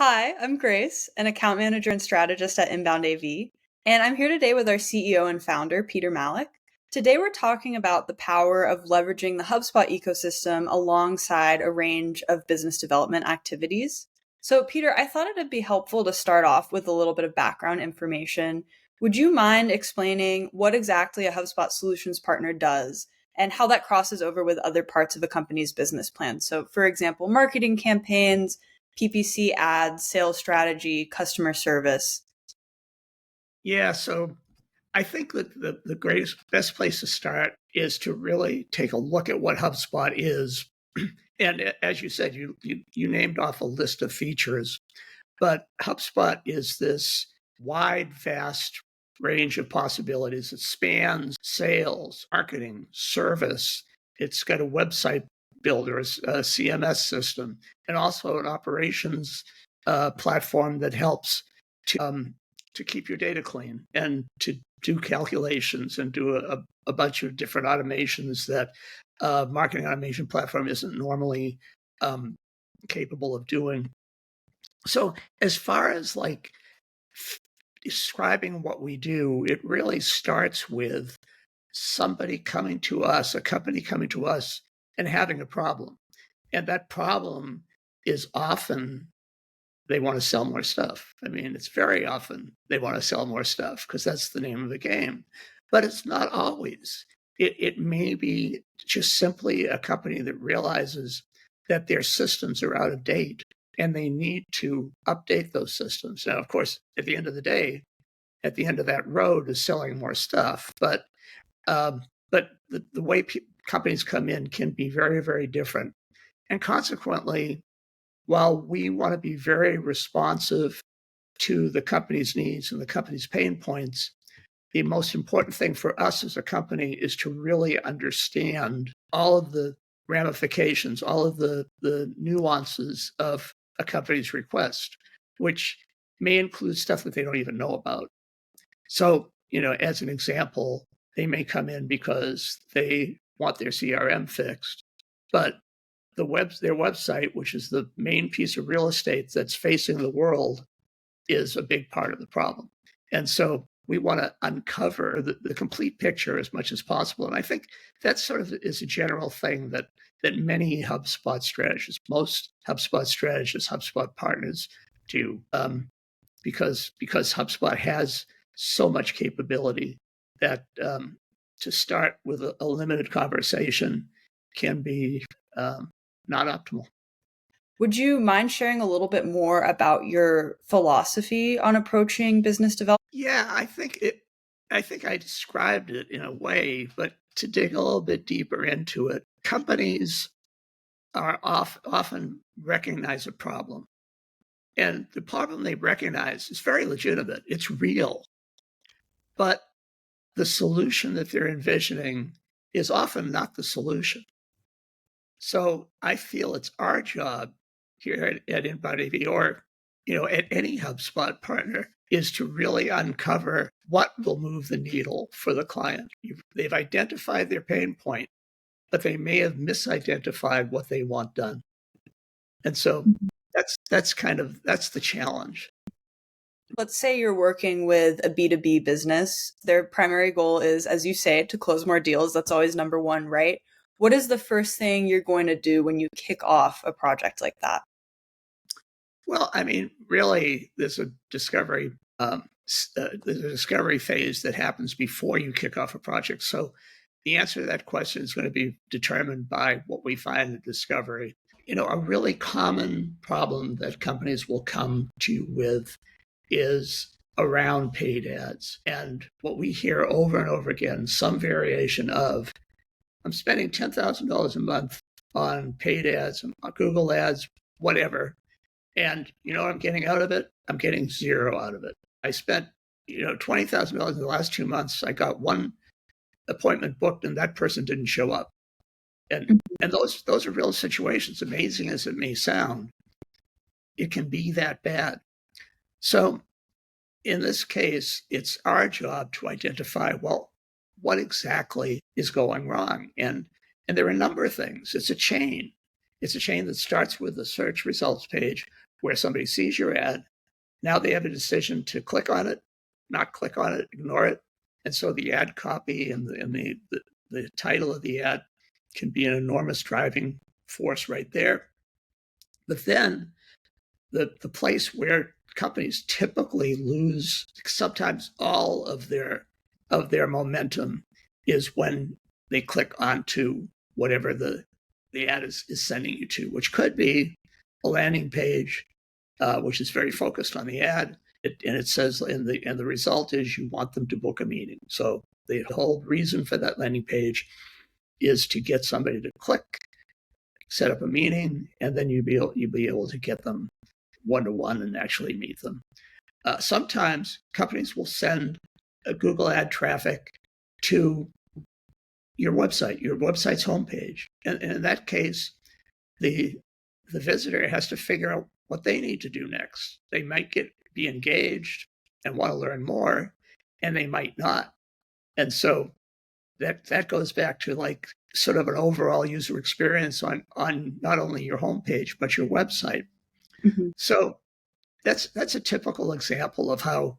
Hi, I'm Grace, an account manager and strategist at InboundAV, and I'm here today with our CEO and founder, Peter Malick. Today, we're talking about the power of leveraging the HubSpot ecosystem alongside a range of business development activities. So, Peter, I thought it'd be helpful to start off with a little bit of background information. Would you mind explaining what exactly a HubSpot Solutions Partner does and how that crosses over with other parts of a company's business plan? So, for example, marketing campaigns, PPC ads, sales strategy, customer service. Yeah, so I think that the greatest, best place to start is to really take a look at what HubSpot is. And as you said, you named off a list of features, but HubSpot is this wide, vast range of possibilities. It spans sales, marketing, service. It's got a website builder, a CMS system, and also an operations platform that helps to keep your data clean and to do calculations and do a bunch of different automations that marketing automation platform isn't normally capable of doing. So as far as like describing what we do, it really starts with somebody coming to us, a company coming to us and having a problem. And that problem is often they want to sell more stuff. I mean, it's very often they want to sell more stuff because that's the name of the game. But it's not always. It may be just simply a company that realizes that their systems are out of date and they need to update those systems. Now, of course, at the end of the day, at the end of that road is selling more stuff. But the way companies come in can be very, very different. And consequently, while we want to be very responsive to the company's needs and the company's pain points, the most important thing for us as a company is to really understand all of the ramifications, all of the nuances of a company's request, which may include stuff that they don't even know about. So, as an example, they may come in because they want their CRM fixed, but their website, which is the main piece of real estate that's facing the world, is a big part of the problem. And so we want to uncover the complete picture as much as possible. And I think that sort of is a general thing that many HubSpot strategists, most HubSpot strategists, HubSpot partners do, because HubSpot has so much capability that to start with a limited conversation can be not optimal. Would you mind sharing a little bit more about your philosophy on approaching business development? Yeah, I think I described it in a way, but to dig a little bit deeper into it, companies are often recognize a problem. And the problem they recognize is very legitimate. It's real. But the solution that they're envisioning is often not the solution. So I feel it's our job here at InboundAV or at any HubSpot partner is to really uncover what will move the needle for the client. They've identified their pain point, but they may have misidentified what they want done. And so that's the challenge. Let's say you're working with a B2B business. Their primary goal is, as you say, to close more deals. That's always number one, right? What is the first thing you're going to do when you kick off a project like that? Well, I mean, really, there's a discovery phase that happens before you kick off a project. So the answer to that question is going to be determined by what we find in discovery. A really common problem that companies will come to you with is around paid ads. And what we hear over and over again, some variation of, I'm spending $10,000 a month on paid ads, on Google ads, whatever. And you know what I'm getting out of it? I'm getting zero out of it. I spent, $20,000 in the last 2 months. I got one appointment booked and that person didn't show up. And those are real situations, amazing as it may sound. It can be that bad. So in this case, it's our job to identify, well, what exactly is going wrong? And there are a number of things. It's a chain. It's a chain that starts with the search results page, where somebody sees your ad. Now they have a decision to click on it, not click on it, ignore it. And so the ad copy and the title of the ad can be an enormous driving force right there. But then the place where companies typically lose sometimes all of their momentum is when they click onto whatever the ad is sending you to, which could be a landing page, which is very focused on the ad. And it says, and the result is you want them to book a meeting. So the whole reason for that landing page is to get somebody to click, set up a meeting, and then you'll be able to get them one-to-one and actually meet them. Sometimes companies will send a Google ad traffic to your website's homepage. And in that case, the visitor has to figure out what they need to do next. They might be engaged and want to learn more, and they might not. And so that goes back to like sort of an overall user experience on not only your homepage, but your website. Mm-hmm. So that's a typical example of how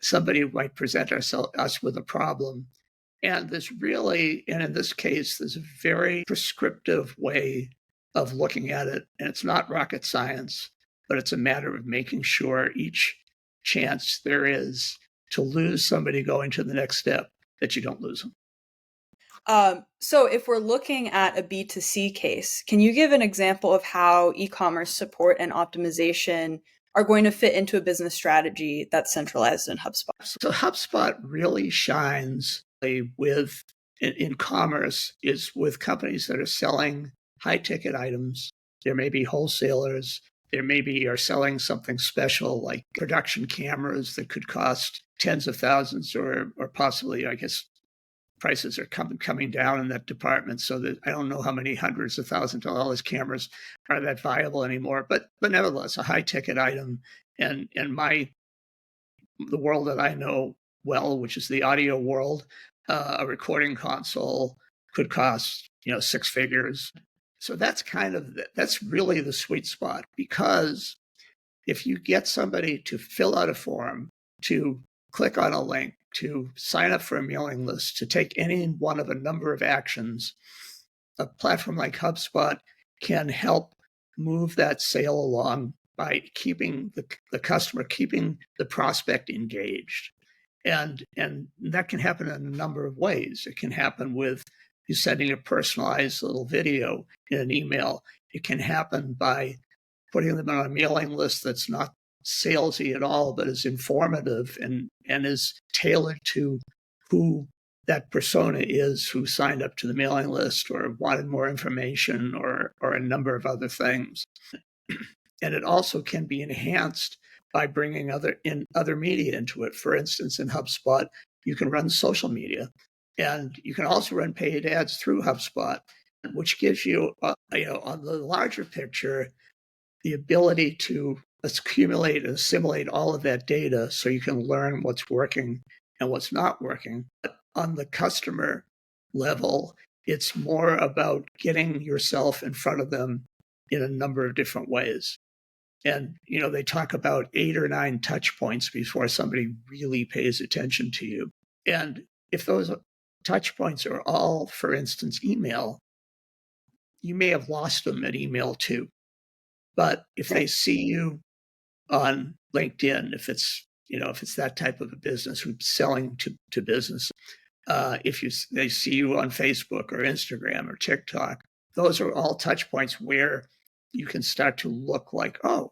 somebody might present us with a problem. And in this case, there's a very prescriptive way of looking at it. And it's not rocket science, but it's a matter of making sure each chance there is to lose somebody going to the next step, that you don't lose them. So if we're looking at a B2C case, can you give an example of how e-commerce support and optimization are going to fit into a business strategy that's centralized in HubSpot? So HubSpot really shines in commerce is with companies that are selling high ticket items. There may be wholesalers. There maybe are selling something special like production cameras that could cost tens of thousands or possibly, I guess, prices are coming down in that department, so that I don't know how many hundreds of thousands of dollars cameras are that viable anymore. But nevertheless, a high ticket item, and the world that I know well, which is the audio world, a recording console could cost six figures. So that's really the sweet spot, because if you get somebody to fill out a form, to click on a link, to sign up for a mailing list, to take any one of a number of actions, a platform like HubSpot can help move that sale along by keeping the customer, keeping the prospect engaged. And that can happen in a number of ways. It can happen with you sending a personalized little video in an email. It can happen by putting them on a mailing list that's not salesy at all, but is informative and is tailored to who that persona is who signed up to the mailing list or wanted more information or a number of other things. And it also can be enhanced by bringing other media into it. For instance, in HubSpot, you can run social media, and you can also run paid ads through HubSpot, which gives you, on the larger picture, the ability to accumulate and assimilate all of that data so you can learn what's working and what's not working. But on the customer level, it's more about getting yourself in front of them in a number of different ways. And, they talk about 8 or 9 touch points before somebody really pays attention to you. And if those touch points are all, for instance, email, you may have lost them at email too. But if they see you on LinkedIn, if it's that type of a business who's selling to business, if they see you on Facebook or Instagram or TikTok, those are all touch points where you can start to look like, oh,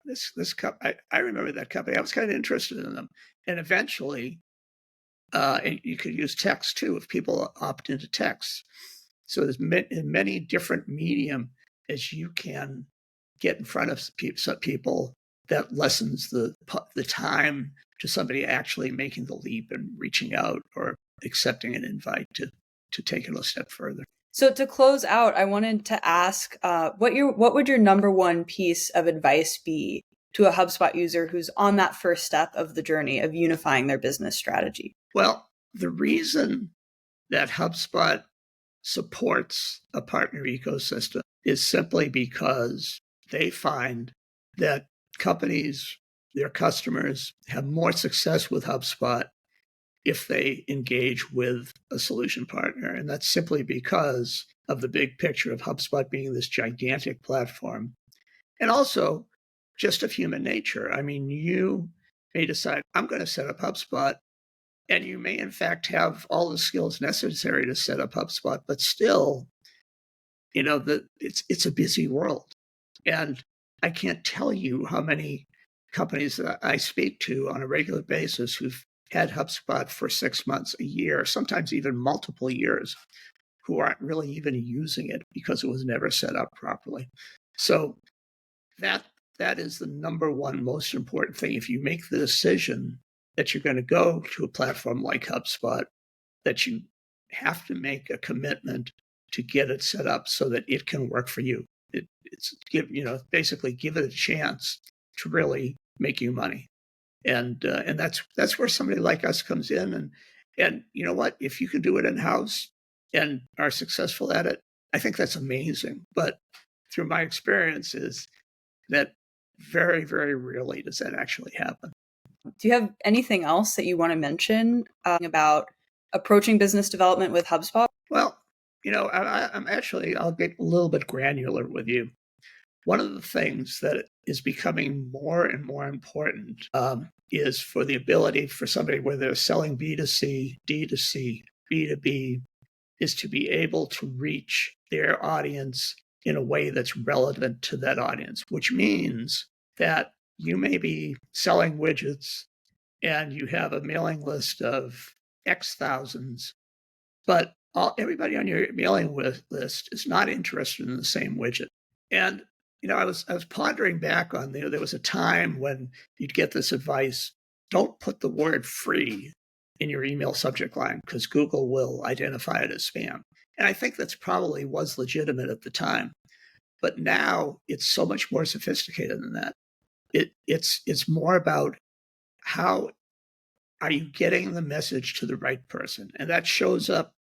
this company, I remember that company. I was kind of interested in them. And eventually, and you could use text too if people opt into text. So there's many different medium as you can get in front of people that lessens the time to somebody actually making the leap and reaching out or accepting an invite to take it a step further. So to close out, I wanted to ask, what would your number one piece of advice be to a HubSpot user who's on that first step of the journey of unifying their business strategy? Well, the reason that HubSpot supports a partner ecosystem is simply because they find that companies, their customers, have more success with HubSpot if they engage with a solution partner. And that's simply because of the big picture of HubSpot being this gigantic platform. And also just of human nature. I mean, you may decide, I'm going to set up HubSpot, and you may in fact have all the skills necessary to set up HubSpot, but still, it's a busy world. And I can't tell you how many companies that I speak to on a regular basis who've had HubSpot for 6 months, a year, sometimes even multiple years, who aren't really even using it because it was never set up properly. So that is the number one most important thing. If you make the decision that you're going to go to a platform like HubSpot, that you have to make a commitment to get it set up so that it can work for you. Basically give it a chance to really make you money. And that's where somebody like us comes in. And you know what? If you can do it in-house and are successful at it, I think that's amazing. But through my experiences, that very, very rarely does that actually happen. Do you have anything else that you want to mention about approaching business development with HubSpot? Well, I'll get a little bit granular with you. One of the things that is becoming more and more important is for the ability for somebody, whether they're selling B2C, D2C, B2B, is to be able to reach their audience in a way that's relevant to that audience, which means that you may be selling widgets and you have a mailing list of X thousands, but everybody on your mailing list is not interested in the same widget. And I was pondering back on there was a time when you'd get this advice: don't put the word free in your email subject line because Google will identify it as spam. And I think that's probably was legitimate at the time. But now it's so much more sophisticated than that. It's more about how are you getting the message to the right person? And that shows up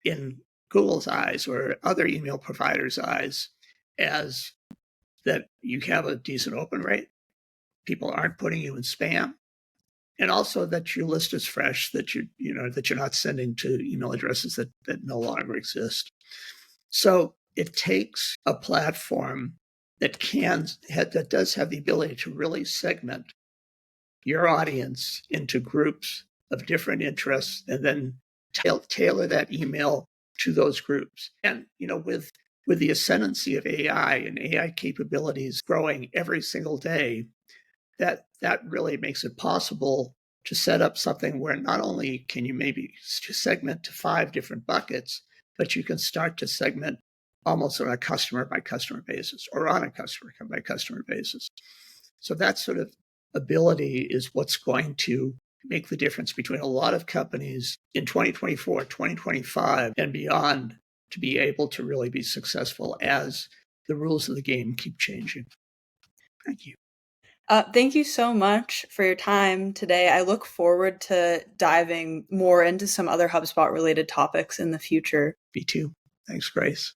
in Google's eyes or other email providers' eyes as that you have a decent open rate, people aren't putting you in spam, and also that your list is fresh, that you're not sending to email addresses that no longer exist. So it takes a platform that does have the ability to really segment your audience into groups of different interests, and then tailor that email to those groups. And with the ascendancy of AI and AI capabilities growing every single day, that really makes it possible to set up something where not only can you maybe segment to 5 different buckets, but you can start to segment almost on a customer by customer basis or on a customer by customer basis. So that sort of ability is what's going to make the difference between a lot of companies in 2024, 2025, and beyond, to be able to really be successful as the rules of the game keep changing. Thank you. Thank you so much for your time today. I look forward to diving more into some other HubSpot related topics in the future. Me too. Thanks, Grace.